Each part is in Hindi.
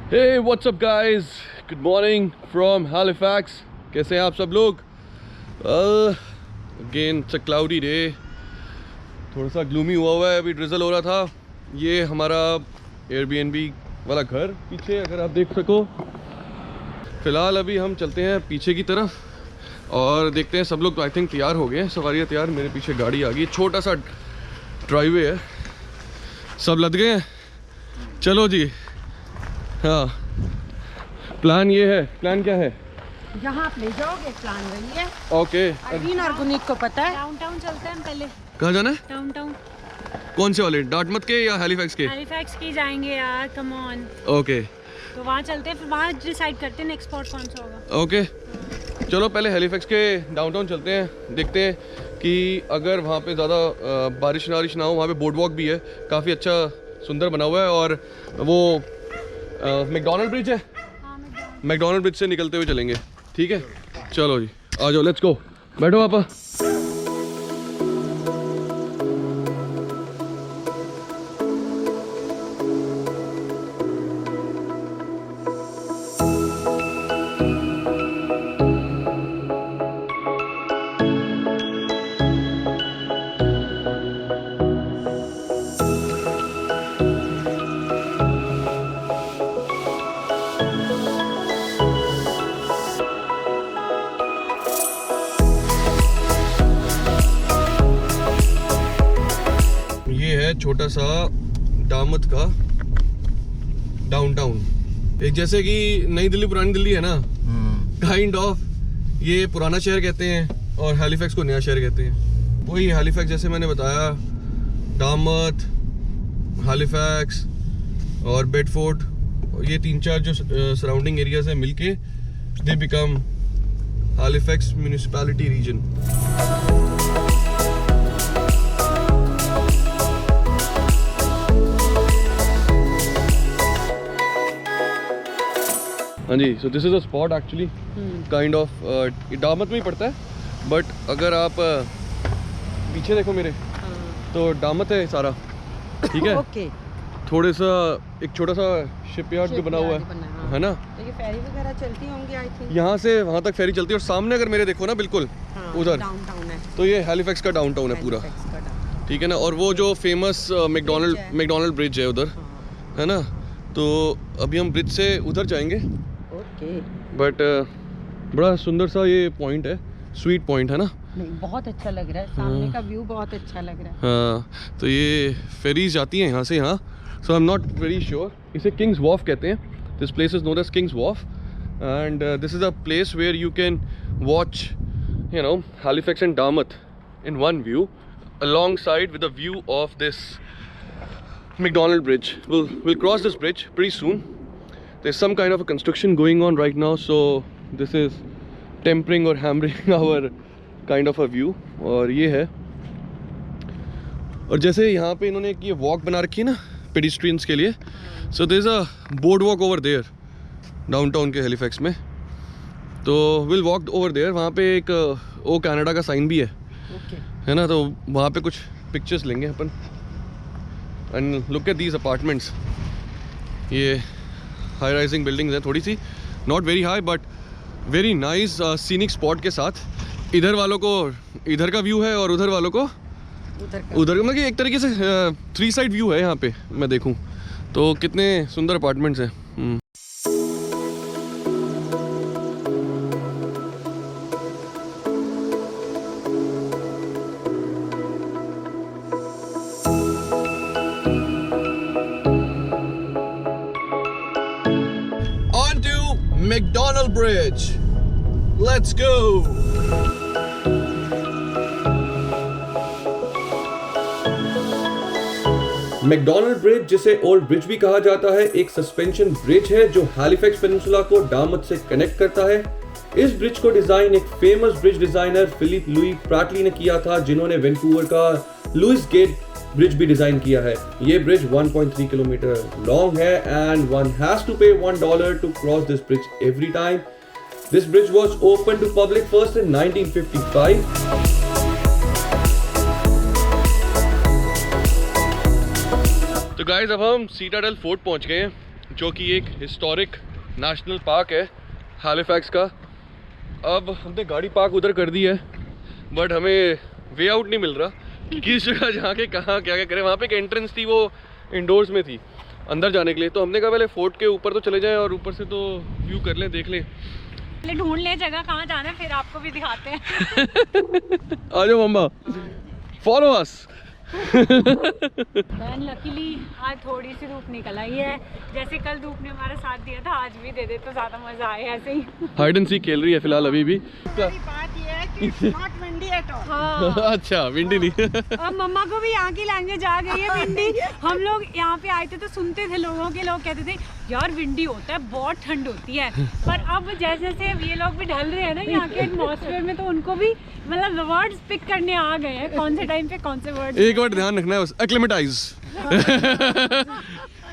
Hey, what's up guys? Good morning from Halifax. कैसे हैं आप सब लोग? Again, it's a cloudy day. थोड़ा सा ग्लूमी हुआ है, अभी ड्रिजल हो रहा था. ये हमारा Airbnb वाला घर पीछे अगर आप देख सको. फ़िलहाल अभी हम चलते हैं पीछे की तरफ और देखते हैं. सब लोग तो आई थिंक तैयार हो गए हैं, सवारियाँ तैयार. मेरे पीछे गाड़ी आ गई. छोटा सा ड्राइवे है, सब लद गए हैं. चलो जी. हाँ, प्लान ये है. प्लान क्या है? जहाँ आप ले जाओगे प्लान वही है. ओके. अरविंद और गुनीत को पता है. डाउनटाउन चलते हैं पहले. कहाँ जाना है? डाउनटाउन. कौन से वाले? डार्टमouth के या हैलिफैक्स के? हैलिफैक्स की जाएंगे यार, कम ऑन. ओके. तो वहाँ चलते हैं, फिर वहाँ डिसाइड करते हैं नेक्स्ट स्पॉट कौन सा होगा. ओके, चलो पहले हैलिफैक्स के डाउनटाउन चलते हैं. देखते हैं कि अगर वहाँ पे ज़्यादा बारिश ना हो. वहाँ पे बोर्ड वॉक भी है, काफ़ी अच्छा सुंदर बना हुआ है. और वो मैकडॉनल्ड ब्रिज है. मैकडॉनल्ड ब्रिज से निकलते हुए चलेंगे. ठीक है, चलो जी, आ जाओ, लेट्स गो. बैठो पापा. छोटा सा डार्टमouth का डाउनटाउन. एक जैसे कि नई दिल्ली पुरानी दिल्ली है ना, काइंड ऑफ. ये पुराना शहर कहते हैं और हैलिफैक्स को नया शहर कहते हैं. वही हैलिफैक्स जैसे मैंने बताया. डार्टमouth, हैलिफैक्स और बेडफोर्ड, ये 3-4 जो सराउंडिंग एरियाज हैं मिलके they become Halifax municipality region. हाँ जी, so this is a spot actually kind of. Dartmouth में ही पड़ता है, बट अगर आप पीछे देखो मेरे, तो डार्टमouth है सारा. ठीक है. ओके. थोड़े सा एक छोटा सा शिपयार्ड भी बना हुआ है ना. तो ये फेरी वगैरह चलती होंगी आई थिंक. यहाँ से वहाँ तक फेरी चलती है. और सामने अगर मेरे देखो ना, बिल्कुल उधर डाउनटाउन है. तो ये हैलिफैक्स का डाउनटाउन है पूरा. ठीक है ना. और वो जो फेमस मैकडॉनल्ड ब्रिज है उधर, है ना. तो अभी हम ब्रिज से उधर जाएंगे. बट बड़ा सुंदर सा ये पॉइंट है, स्वीट पॉइंट है ना. नहीं, बहुत अच्छा लग रहा है. सामने का व्यू बहुत अच्छा लग रहा है. हाँ, तो ये फेरीज जाती हैं यहाँ से यहाँ. So I am not very sure. इसे किंग्स वॉफ कहते हैं. This place is known as King's Wharf and this is a place where you can watch you know Halifax and Dartmouth in one view alongside with a view of this McDonald Bridge. We'll cross this bridge pretty soon. There's some kind of a construction going on right now, so this is tempering or hampering our kind of a view. और ये है. और जैसे यहाँ पे इन्होंने एक ये वॉक बना रखी है ना पेडिस्ट्रियंस के लिए. so there's a boardwalk over there downtown के हैलिफैक्स में. तो we'll walk over there. वहाँ पे एक ओ कनाडा का साइन भी है. है ना. तो वहाँ पे कुछ पिक्चर्स लेंगे अपन. And look at these apartments. ये हाई राइजिंग बिल्डिंग्स हैं, थोड़ी सी not very high but very nice scenic spot के साथ. इधर वालों को इधर का व्यू है और उधर वालों को उधर. मतलब कि एक तरीके से 3 साइड व्यू है यहाँ पे. मैं देखूँ तो कितने सुंदर अपार्टमेंट्स हैं. McDonald Bridge. Let's go. McDonald bridge, जिसे ओल्ड ब्रिज भी कहा जाता है, एक सस्पेंशन ब्रिज है जो हैलिफैक्स पेनिनसुला को डार्टमouth से कनेक्ट करता है. इस ब्रिज को डिजाइन एक famous bridge designer Philip Louis Pratley ने किया था, जिन्होंने वैंकूवर का लुइस गेट ब्रिज भी डिजाइन किया है. ये ब्रिज 1.3 किलोमीटर लॉन्ग है and one has to pay $1 to cross this bridge every time. This bridge was open to public first in 1955. तो गाइस अब हम सीटाडेल फोर्ट पहुंच गए हैं. जो कि एक हिस्टोरिक नेशनल पार्क है हैलिफैक्स का। अब हमने गाड़ी पार्क उधर कर दी है, बट हमें वे आउट नहीं मिल रहा कि किस जगह जाके कहाँ क्या क्या करें। वहाँ पे एक एंट्रेंस थी, वो इंडोर्स में थी अंदर जाने के लिए, तो हमने कहा पहले फोर्ट के ऊपर तो चले जाएं और ऊपर से तो व्यू कर लें, देख लें, ढूंढ लें जगह कहाँ जाना है, फिर आपको भी दिखाते हैं। आ जाओ मम्मा, फॉलो अस। लकीली आज थोड़ी सी धूप निकल आई है, जैसे कल धूप ने हमारा साथ दिया था, आज भी दे दे तो ज़्यादा मज़ा आए। ऐसे ही हाइड एंड सीक खेल रही है फिलहाल अभी भी। बात ये है कि it's not windy at all. हाँ। अच्छा विंडी नहीं। अब मम्मा को भी यहाँ की लैंग्वेज आ गई है, विंडी। हम लोग यहाँ पे आए थे तो सुनते थे लोगों के, लोग कहते थे यार विंडी होता है, बहुत ठंड होती है, पर अब जैसे जैसे ये लोग भी ढल रहे हैं ना यहाँ के एटमॉस्फेयर में, तो उनको भी मतलब वर्ड्स पिक करने आ गए हैं, कौन से टाइम पे कौन से वर्ड्स। एक बार ध्यान रखना है बस, acclimatise.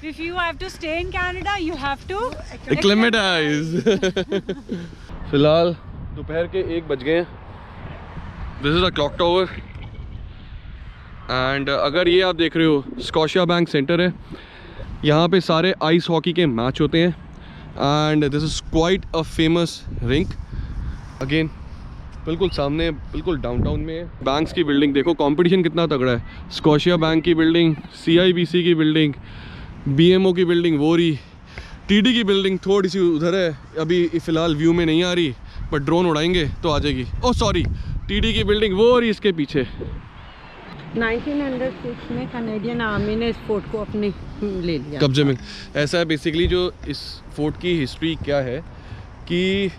If you have to stay in Canada, you have to acclimatise. फिलहाल दोपहर के 1 बज गए हैं। This is a clock tower and अगर ये आप देख रहे हो स्कॉशिया बैंक सेंटर है, यहाँ पे सारे आइस हॉकी के मैच होते हैं and this is quite a famous rink. Again बिल्कुल सामने, बिल्कुल डाउनटाउन में। बैंक्स की बिल्डिंग देखो, कंपटीशन कितना तगड़ा है। स्कॉशिया बैंक की बिल्डिंग, CIBC की बिल्डिंग, BMO की बिल्डिंग वो रही, TD की बिल्डिंग थोड़ी सी उधर है, अभी फ़िलहाल व्यू में नहीं आ रही, पर ड्रोन उड़ाएंगे तो आ जाएगी। ओह सॉरी, TD की बिल्डिंग वो रही इसके पीछे। 1906 में कनेडियन आर्मी ने इस फोर्ट को अपने ले लिया कब्जे में। ऐसा है बेसिकली, जो इस फोर्ट की हिस्ट्री क्या है कि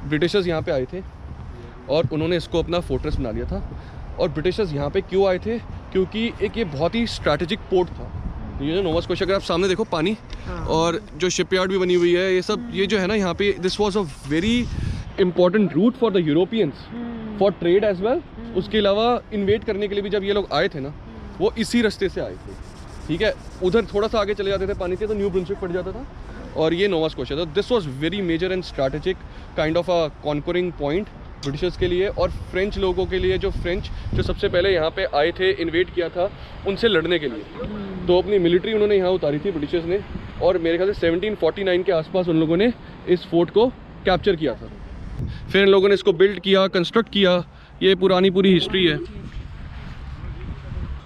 ब्रिटिशर्स यहाँ पे आए थे और उन्होंने इसको अपना फोर्ट्रेस बना लिया था। और ब्रिटिशर्स यहाँ पे क्यों आए थे? क्योंकि एक ये बहुत ही स्ट्रैटेजिक पोर्ट था। ये जो नोवा स्कॉशिया, अगर आप सामने देखो पानी, और जो शिपयार्ड भी बनी हुई है, ये सब ये जो है ना यहाँ पे, this was a very important route for the Europeans, for trade as well. उसके अलावा इन्वेट करने के लिए भी जब ये लोग आए थे ना, वो इसी रास्ते से आए थे। ठीक है, उधर थोड़ा सा आगे चले जाते थे पानी से तो न्यू ब्रुंसविक पड़ जाता था, और ये नोवा स्कॉशिया था। This was very major and strategic kind of a conquering point Britishers के लिए और फ्रेंच लोगों के लिए, जो फ्रेंच जो सबसे पहले यहाँ पे आए थे, इन्वेट किया था उनसे लड़ने के लिए। तो अपनी मिलिट्री उन्होंने यहाँ उतारी थी ब्रिटिशर्स ने, और मेरे ख्याल से 1749 के आसपास उन लोगों ने इस फोर्ट को कैप्चर किया था। फिर इन लोगों ने इसको बिल्ड किया, कंस्ट्रक्ट किया। ये पुरानी पूरी हिस्ट्री है।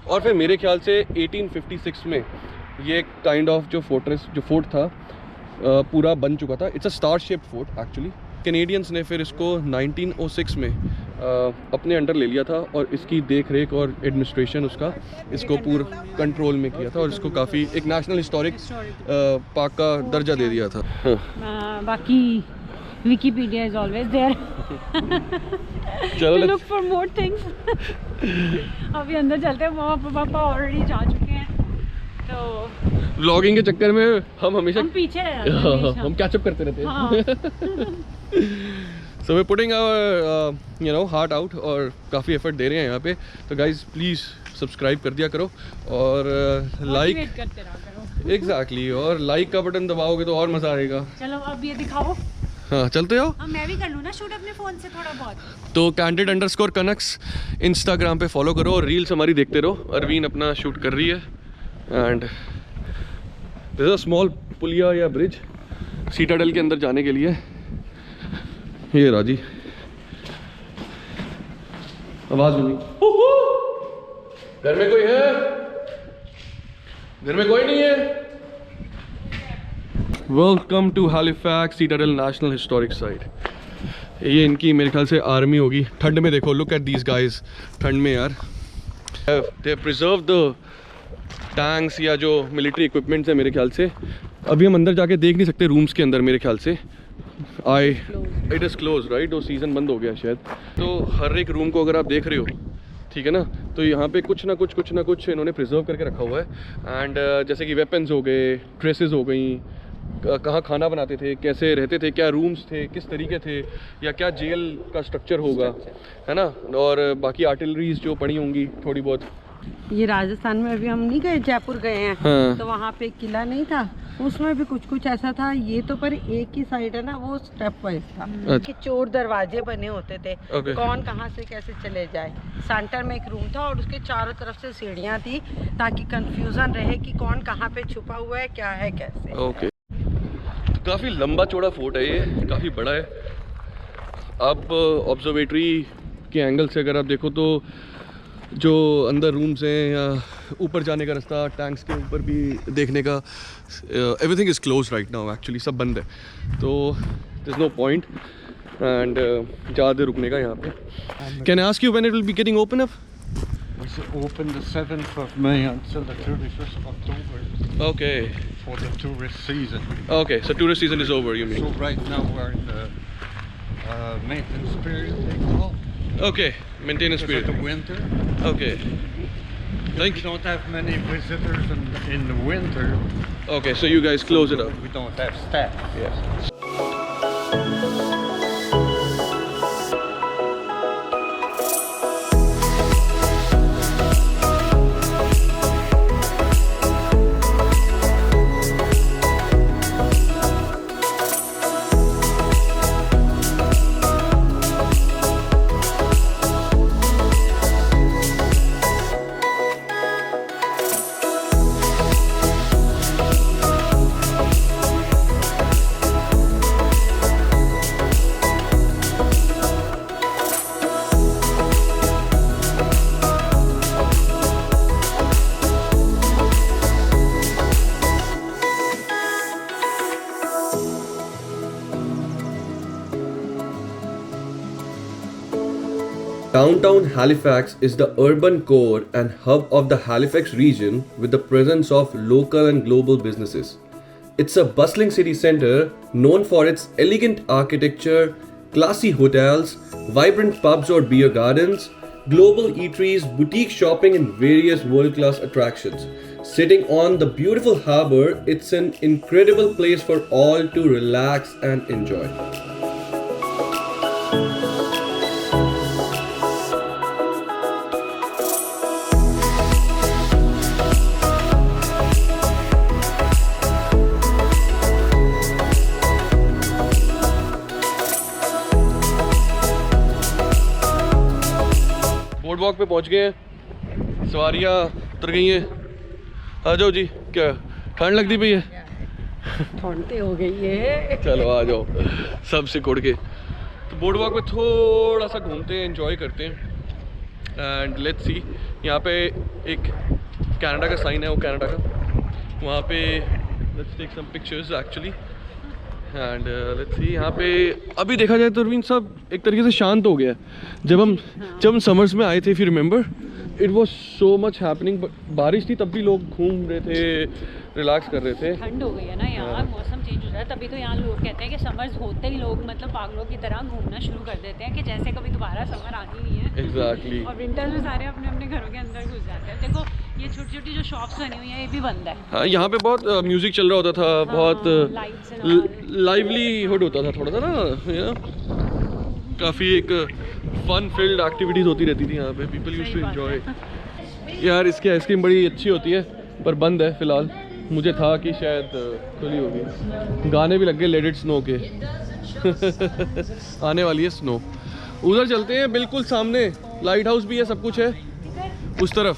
और फिर मेरे ख्याल से 1856 में ये काइंड ऑफ जो फोर्ट था पूरा बन चुका था। It's a star shaped fort actually. Canadians ने फिर इसको 1906 में अपने अंडर ले लिया था, और इसकी देख रेख और एडमिनिस्ट्रेशन उसका इसको पूरा कंट्रोल में किया था, और इसको काफ़ी एक नेशनल हिस्टोरिक पार्क का दर्जा दे दिया था। बाकी Wikipedia is always there to look for more things। अभी अंदर चलते हैं, मम्मा पापा ऑलरेडी जा चुके हैं, तो व्लॉगिंग के चक्कर में हम हमेशा पीछे रह जाते हैं, हम कैचअप करते रहते हैं। हाँ। So we putting our heart out, और काफ़ी एफर्ट दे रहे हैं यहाँ पे। तो गाइज प्लीज़ सब्सक्राइब कर दिया करो और लाइक करते रहा करो। एग्जैक्टली, और लाइक का बटन दबाओगे तो और मज़ा आएगा। चलो अब ये दिखाओ। हाँ चलते हो। अब मैं भी कर लूँ ना शूट अपने फ़ोन से थोड़ा बहुत। तो candid_Kanucks इंस्टाग्राम पे फॉलो करो और रील्स हमारी देखते रहो। अरवीन अपना शूट कर रही है, and this is a small पुलिया या ब्रिज सीटाडेल के अंदर जाने के लिए। ये राजी आवाज़ मिली। घर में कोई है? घर में कोई नहीं है? Welcome to Halifax citadel national historic site. ये इनकी मेरे ख्याल से आर्मी होगी। ठंड में देखो, लुक एट दीज गाइज, ठंड में यार दे प्रिजर्व द टैंक्स या जो मिलिट्री इक्विपमेंट्स है। मेरे ख्याल से अभी हम अंदर जाके देख नहीं सकते रूम्स के अंदर, मेरे ख्याल से इट इज़ क्लोज राइट, वो सीज़न बंद हो गया शायद। तो हर एक रूम को अगर आप देख रहे हो, ठीक है ना, तो यहाँ पे कुछ ना कुछ इन्होंने प्रिजर्व करके रखा हुआ है। एंड जैसे कि वेपन्स हो गए, ड्रेसेस हो गई, कहाँ खाना बनाते थे, कैसे रहते थे, क्या रूम्स थे, किस तरीके थे, या क्या जेल का स्ट्रक्चर होगा, है ना, और बाकी आर्टिलरीज जो पड़ी होंगी थोड़ी बहुत। ये राजस्थान में अभी हम नहीं गए, जयपुर गए हैं। हाँ। तो वहाँ पे एक किला नहीं था, उसमें भी कुछ ऐसा था। ये तो पर एक ही साइड है ना, वो स्टेप वाइज था। अच्छा। चोर दरवाजे बने होते थे, Okay. कौन कहाँ से कैसे चले जाए। सेंटर में एक रूम था और उसके चारों तरफ से सीढ़ियाँ थी, ताकि कंफ्यूजन रहे कि कौन कहाँ पे छुपा हुआ है, क्या है, कैसे। ओके, काफ़ी लंबा चौड़ा फोर्ट है ये, काफ़ी बड़ा है। आप ऑब्जर्वेटरी के एंगल से अगर आप देखो तो जो अंदर रूम्स हैं या ऊपर जाने का रास्ता, टैंक्स के ऊपर भी देखने का, everything is close right now, actually सब बंद है, तो there is no point and ज़्यादा रुकने का यहाँ पे। Can I ask you when it will be getting open up? It's open the 7th of May until the 31st of October Okay. for the tourist season. Okay, so tourist season is over, you mean? So right now we're in the maintenance period, they call. Okay, maintenance Because of period. the winter. Okay. We Thank you. don't have many visitors in the winter. Okay, so you guys close it up. We don't have staff. Yes. Downtown Halifax is the urban core and hub of the Halifax region with the presence of local and global businesses. It's a bustling city centre known for its elegant architecture, classy hotels, vibrant pubs or beer gardens, global eateries, boutique shopping and various world-class attractions. Sitting on the beautiful harbour, it's an incredible place for all to relax and enjoy. Board walk पे पहुंच गए हैं, सवारियाँ उतर गई हैं। आ जाओ जी, क्या ठंड लगती पई है? ठंड हो गई है। चलो आ जाओ सब से कुड़ के। तो बोर्ड वॉक पे थोड़ा सा घूमते हैं, एंजॉय करते हैं एंड लेट्स सी। यहाँ पे एक कनाडा का साइन है, वो कनाडा का, वहाँ पे let's take some pictures actually and let's see. यहाँ पे अभी देखा जाए तो अरविंद सब एक तरीके से शांत हो गया है। जब हम समर्स में आए थे, if you remember, it was so much happening. बारिश थी तब भी लोग घूम रहे थे, रिलैक्स कर रहे थे। ठंड हो गई है ना यार, मौसम चेंज हो रहा है, तभी तो यहाँ लोग कहते हैं कि समर्स होते ही लोग मतलब पागलों की तरह घूमना शुरू कर देते हैं कि जैसे कभी दोबारा समर आनी नहीं है। एग्जैक्टली। और विंटर में सारे अपने अपने घरों के अंदर घुस जाते हैं। देखो ये छोटी छोटी जो शॉप्स बनी हुई हैं ये भी बंद है। हाँ, यहाँ पे बहुत म्यूजिक चल रहा होता था, बहुत लाइवलीहुड होता था थोड़ा सा ना, काफ़ी एक फन फील्ड एक्टिविटीज़ होती रहती थी यहाँ पे। People used to enjoy. यार इसकी आइसक्रीम बड़ी अच्छी होती है पर बंद है फ़िलहाल। मुझे था कि शायद खुली होगी। गाने भी लग गए लेट इट स्नो के। आने वाली है स्नो। उधर चलते हैं, बिल्कुल सामने लाइट हाउस भी है, सब कुछ है उस तरफ।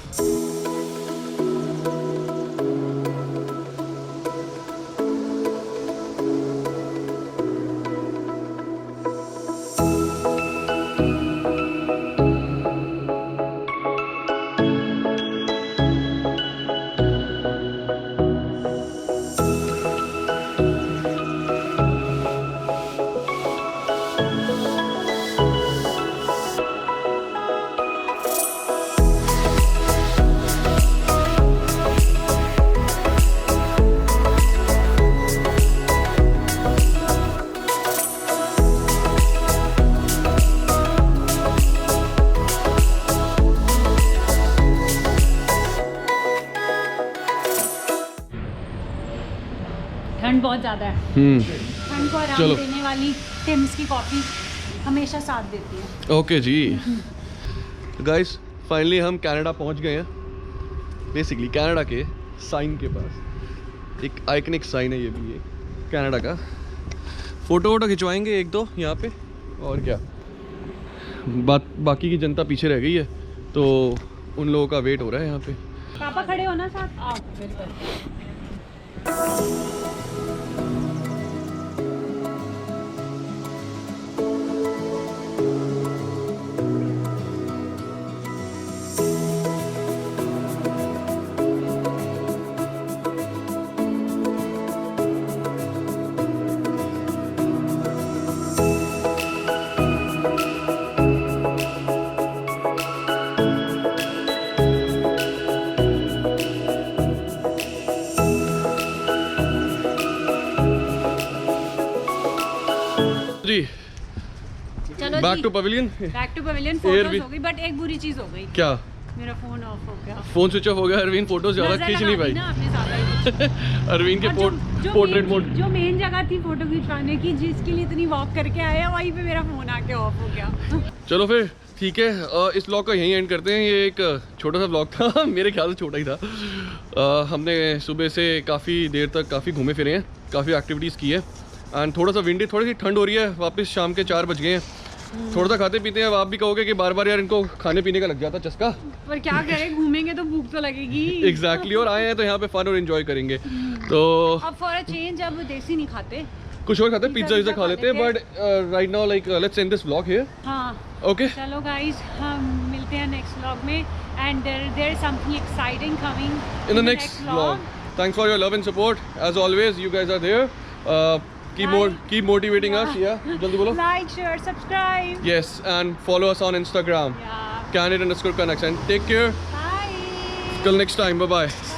ठंड बहुत ज़्यादा है। ठंड को आराम देने वाली टिम्स की कॉफ़ी हमेशा साथ देती है। ओके जी गाइस, फाइनली हम कनाडा पहुंच गए हैं। बेसिकली कनाडा के साइन के पास एक आइकनिक साइन है, ये भी है कनाडा का। फ़ोटो खिंचवाएंगे एक दो यहाँ पे, और क्या बाकी की जनता पीछे रह गई है तो उन लोगों का वेट हो रहा है यहाँ पे। पापा खड़े हो ना साथ आप। जी चलो back to pavilion. Back to pavilion. Air photos भी- हो गई, बट एक बुरी चीज हो गई, क्या? मेरा फोन ऑफ हो गया। फोन स्विच ऑफ हो गया। अरविंद फोटोज ज़्यादा नजर खींच लगा नहीं दी पाई। ना आपने ज़्यादा ही। अरविंद के और जो पोर्ट्रेट main- मोड। जो मेन जगह थी फोटो खिंचवाने की, जिसके लिए इतनी वॉक करके आए हैं, वहीं पे मेरा फोन आके ऑफ हो गया। चलो फिर ठीक है, इस व्लॉग का यहीं एंड करते हैं। ये एक छोटा सा व्लॉग था मेरे ख्याल से छोटा ही था। हमने सुबह से काफ़ी देर तक काफ़ी घूमे फिरे हैं, काफ़ी एक्टिविटीज़ की है एंड थोड़ा सा विंडी, थोड़ी सी ठंड हो रही है। वापस शाम के 4 बज गए हैं, थोड़ा सा खाते पीते हैं। अब आप भी कहोगे कि बार बार यार इनको खाने पीने का लग जाता चस्का। पर क्या करें, घूमेंगे तो भूख तो लगेगी। एग्जैक्टली और आए हैं तो यहाँ पे फन और इन्जॉय करेंगे। तो अब फॉर अ चेंज अब देसी नहीं खाते। कुछ और खाते हैं, पिज्जा विज्जा खा लेते हैं, लेते but right now like let's end this vlog here. हाँ ओके चलो गाइस, हम मिलते हैं नेक्स्ट व्लॉग में, and there is something exciting coming in the next vlog. Thanks for your love and support. As always, you guys are there. Keep motivating us. Yeah, jaldi bolo. Like, share, subscribe. Yes, and follow us on Instagram. Yeah. Candid_connects. And take care. Bye. Till next time. Bye bye.